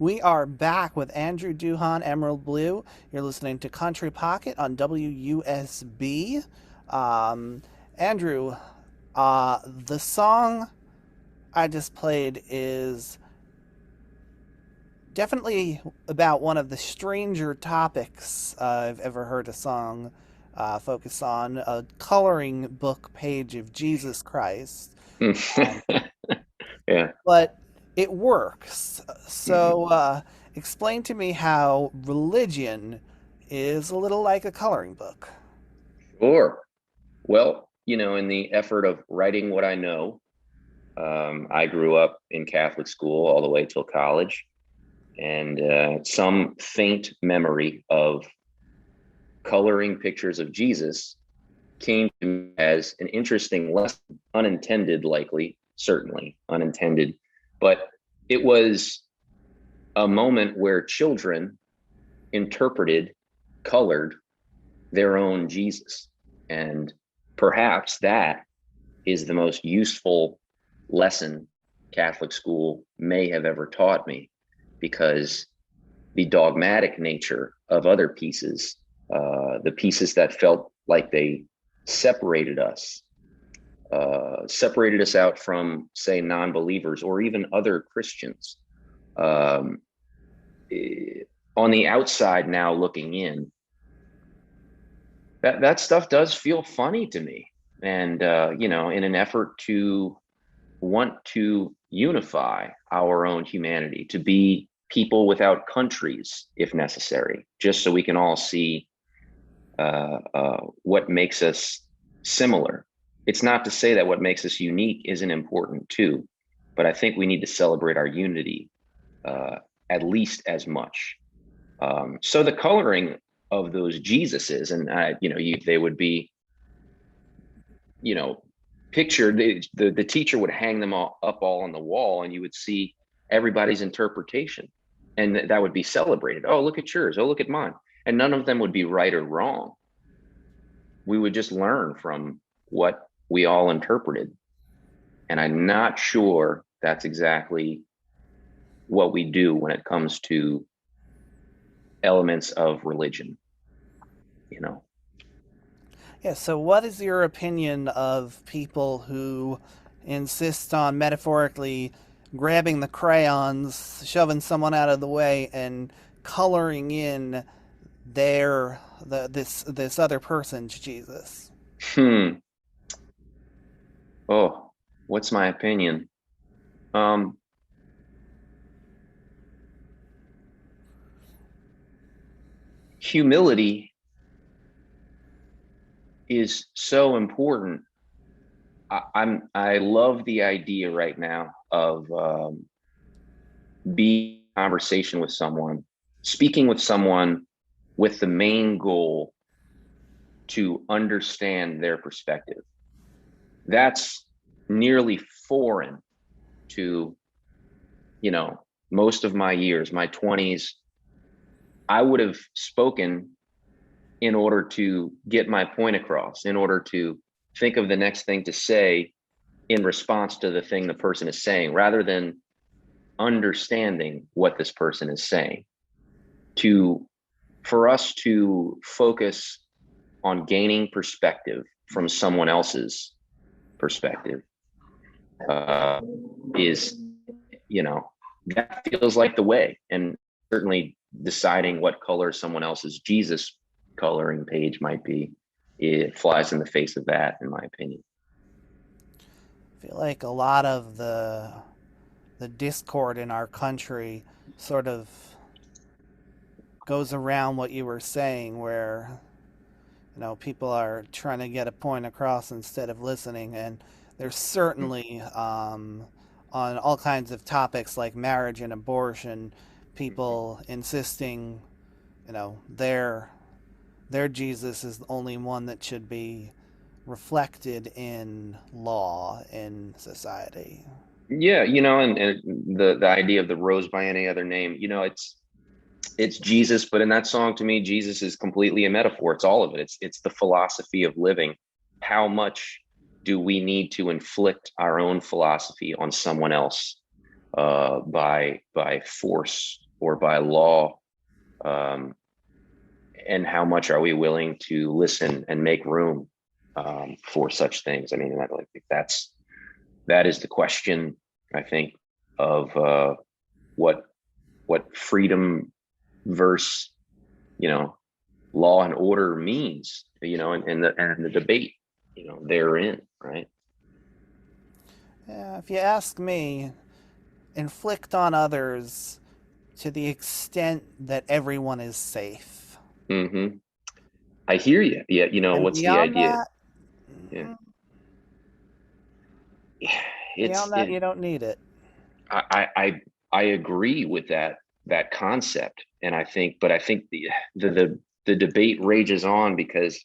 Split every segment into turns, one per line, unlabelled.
We are back with Andrew Duhon, Emerald Blue. You're listening to Country Pocket on WUSB. Um, Andrew, the song I just played is definitely about one of the stranger topics I've ever heard a song focus on, a coloring book page of Jesus Christ. Um,
Yeah.
but it works.
Mhm.
So, explain to me how religion is a little like a coloring book.
Sure. Well, in the effort of writing what I know, I grew up in Catholic school all the way till college, and some faint memory of coloring pictures of Jesus came to me as an interesting lesson, unintended, likely, certainly unintended, but it was a moment where children interpreted, colored their own Jesus. And perhaps that is the most useful lesson Catholic school may have ever taught me, because the dogmatic nature of other pieces, the pieces that felt like they separated us, separated us out from, say, non believers or even other Christians. Um, on the outside, now looking in, that stuff does feel funny to me. And in an effort to want to unify our own humanity, to be people without countries if necessary, just so we can all see what makes us similar. It's not to say that what makes us unique isn't important too, but I think we need to celebrate our unity uh, at least as much. So the coloring of those Jesuses, and they would be, you know, pictured. The teacher would hang them all up all on the wall, and you would see everybody's interpretation, and that would be celebrated. Oh, look at yours. Oh, look at mine. And none of them would be right or wrong. We would just learn from what we all interpreted. And I'm not sure that's exactly what we do when it comes to elements of religion, you know.
Yeah, so what is your opinion of people who insist on metaphorically grabbing the crayons, shoving someone out of the way, and coloring in this other person's Jesus?
Hmm. Oh, what's my opinion? Um, Humility is so important. I love the idea right now of being in conversation with someone, speaking with someone with the main goal to understand their perspective. That's nearly foreign to, you know, most of my years, my 20s. I would have spoken in order to get my point across, in order to think of the next thing to say in response to the thing the person is saying, rather than understanding what this person is saying. To For us to focus on gaining perspective from someone else's perspective uh, is, you know, that feels like the way. And certainly deciding what color someone else's Jesus coloring page might be, it flies in the face of that, in my opinion.
I feel like a lot of the discord in our country sort of goes around what you were saying, where people are trying to get a point across instead of listening, and there's certainly on all kinds of topics like marriage and abortion, people insisting, their Jesus is the only one that should be reflected in law in society.
Yeah, and the idea of the rose by any other name, it's Jesus, but in that song, to me, Jesus is completely a metaphor. It's all of it. It's the philosophy of living. How much do we need to inflict our own philosophy on someone else by force or by law, um, and how much are we willing to listen and make room for such things? I mean, I think that is the question. I think of what freedom versus law and order means, and the debate, therein, right?
Yeah, if you ask me, inflict on others to the extent that everyone is safe.
Mm-hmm. I hear you. Yeah,
And
what's the
beyond
idea?
that,
Yeah,
beyond that,
it.
you don't need it.
I agree with that concept, and I think the debate rages on because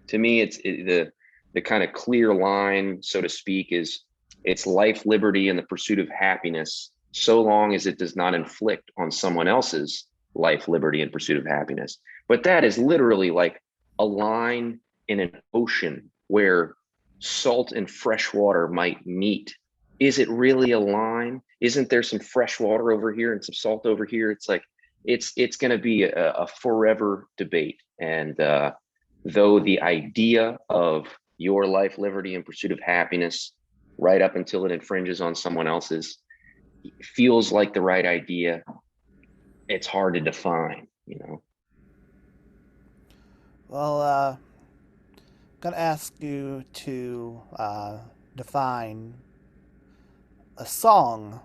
to me, the kind of clear line, so to speak, is it's life, liberty, and the pursuit of happiness, so long as it does not inflict on someone else's life, liberty, and pursuit of happiness. But that is literally like a line in an ocean where salt and fresh water might meet. Is it really a line? Isn't there some fresh water over here and some salt over here? It's like it's going to be a forever debate, and though the idea of your life, liberty, and pursuit of happiness, right up until it infringes on someone else's, feels like the right idea, it's hard to define.
Well, I'm gonna ask you to define a song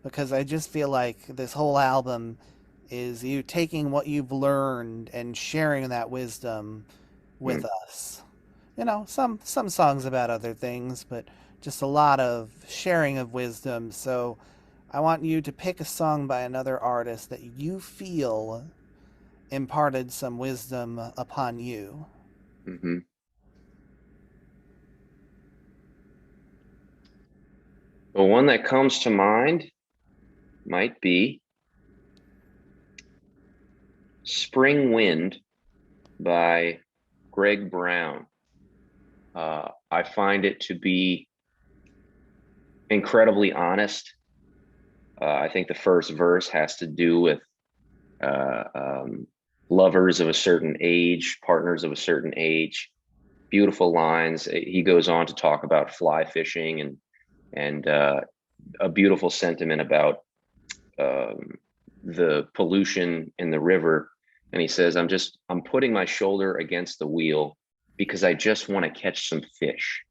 because I just feel like this whole album is you taking what you've learned and sharing that wisdom with
Hmm.
us. Some songs about other things, but just a lot of sharing of wisdom. So I want you to pick a song by another artist that you feel imparted some wisdom upon you.
Mm-hmm. The one that comes to mind might be Spring Wind by Greg Brown. I find it to be incredibly honest. I think the first verse has to do with uh, um, lovers of a certain age, partners of a certain age. Beautiful lines. He goes on to talk about fly fishing and a beautiful sentiment about um, the pollution in the river. And he says, I'm putting my shoulder against the wheel because I just want to catch some fish.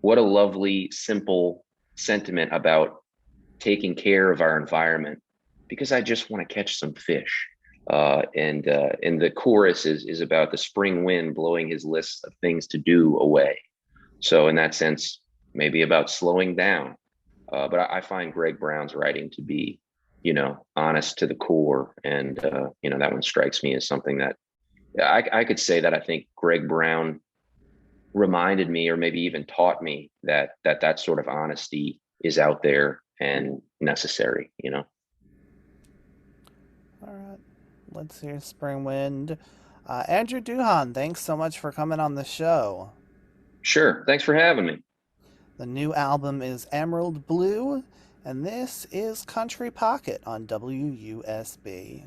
What a lovely, simple sentiment about taking care of our environment because I just want to catch some fish. And the chorus is about the spring wind blowing his list of things to do away. So in that sense, maybe about slowing down. But I find Greg Brown's writing to be, honest to the core, and that one strikes me as something that I could say that I think Greg Brown reminded me, or maybe even taught me that sort of honesty is out there and necessary.
All right, let's hear Spring Wind. Andrew Duhon, thanks so much for coming on the show.
Sure. Thanks for having me.
The new album is Emerald Blue, and this is Country Pocket on WUSB.